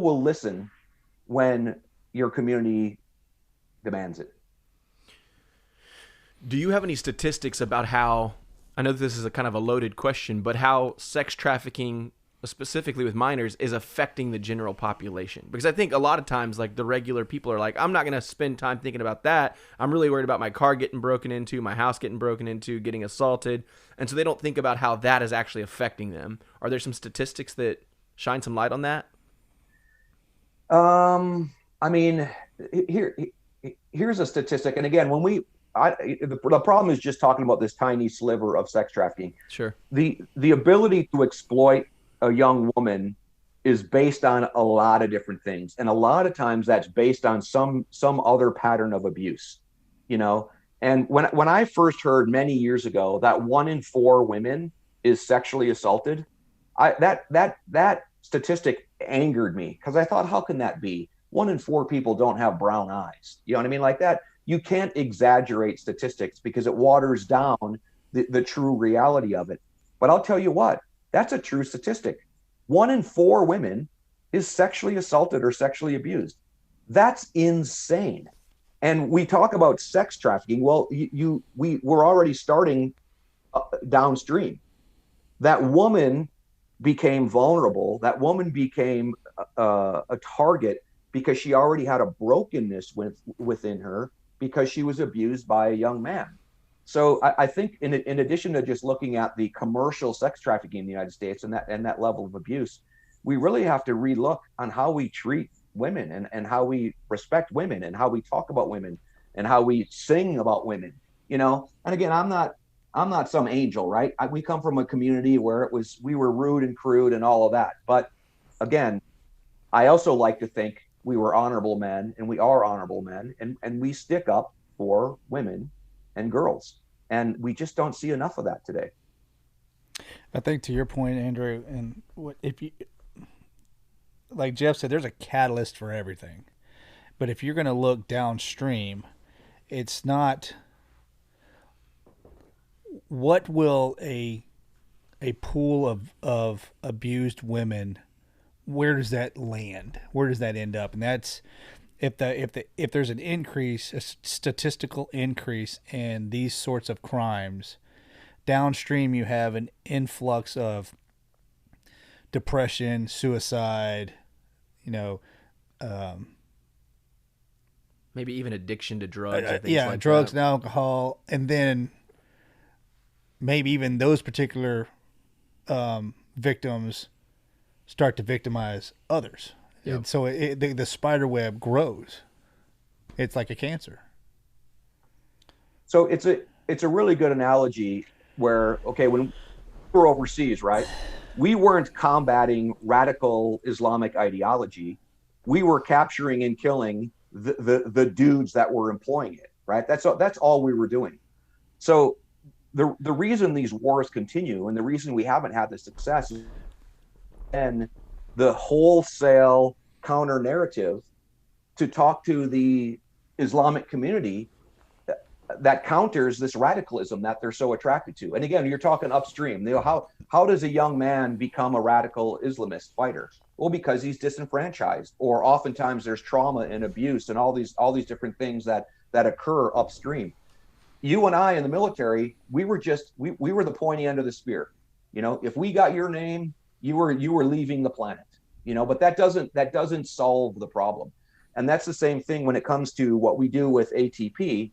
will listen when your community demands it. Do you have any statistics about how, I know this is a kind of a loaded question, but how sex trafficking, specifically with minors, is affecting the general population? Because I think a lot of times, like, the regular people are like, I'm not going to spend time thinking about that. I'm really worried about my car getting broken into, my house getting broken into, getting assaulted. And so they don't think about how that is actually affecting them. Are there some statistics that shine some light on that? I mean, here's a statistic. And again, the problem is just talking about this tiny sliver of sex trafficking. Sure. The ability to exploit a young woman is based on a lot of different things. And a lot of times that's based on some other pattern of abuse, you know? And when I first heard many years ago that 1 in 4 women is sexually assaulted, that statistic angered me, because I thought, how can that be? 1 in 4 people don't have brown eyes. You know what I mean? Like that. You can't exaggerate statistics because it waters down the true reality of it. But I'll tell you what, that's a true statistic. 1 in 4 women is sexually assaulted or sexually abused. That's insane. And we talk about sex trafficking. Well, we're already starting downstream. That woman became vulnerable. That woman became a target because she already had a brokenness within her, because she was abused by a young man. So I think in addition to just looking at the commercial sex trafficking in the United States and that level of abuse, we really have to relook on how we treat women and how we respect women and how we talk about women and how we sing about women, you know? And again, I'm not some angel, right? We come from a community where we were rude and crude and all of that. But again, I also like to think we were honorable men, and we are honorable men, and we stick up for women and girls. And we just don't see enough of that today. I think to your point, Andrew, and if you, like Jeff said, there's a catalyst for everything. But if you're going to look downstream, it's not what will a pool of abused women, where does that land? Where does that end up? And that's if there's an increase, a statistical increase in these sorts of crimes, downstream you have an influx of depression, suicide, maybe even addiction to drugs. Or things like drugs that. and alcohol, and then maybe even those particular victims start to victimize others. Yep. And so the spider web grows. It's like a cancer. So it's a really good analogy where, okay, when we were overseas, right, we weren't combating radical Islamic ideology. We were capturing and killing the dudes that were employing it, right? That's all we were doing. So the reason these wars continue and the reason we haven't had the success and the wholesale counter narrative to talk to the Islamic community that counters this radicalism that they're so attracted to. And again, you're talking upstream. How does a young man become a radical Islamist fighter? Well, because he's disenfranchised, or oftentimes there's trauma and abuse and all these different things that occur upstream. You and I in the military, we were the pointy end of the spear. If we got your name, you were leaving the planet. But that doesn't solve the problem. And that's the same thing when it comes to what we do with ATP.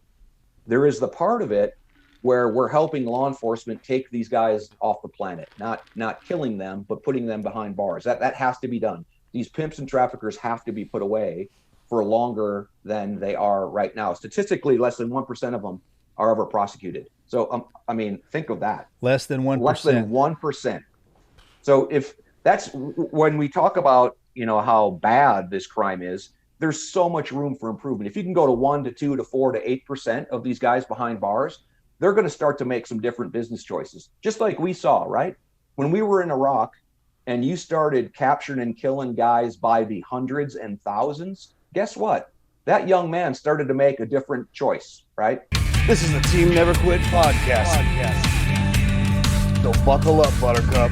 There is the part of it where we're helping law enforcement take these guys off the planet, not killing them, but putting them behind bars. That has to be done. These pimps and traffickers have to be put away for longer than they are right now. Statistically, less than 1% of them are ever prosecuted. So, think of that. Less than 1%. Less than 1%. So if that's when we talk about, how bad this crime is, there's so much room for improvement. If you can go to 1 to 2 to 4 to 8% of these guys behind bars, they're going to start to make some different business choices. Just like we saw, right? When we were in Iraq and you started capturing and killing guys by the hundreds and thousands, guess what? That young man started to make a different choice, right? This is the Team Never Quit podcast. So buckle up, Buttercup.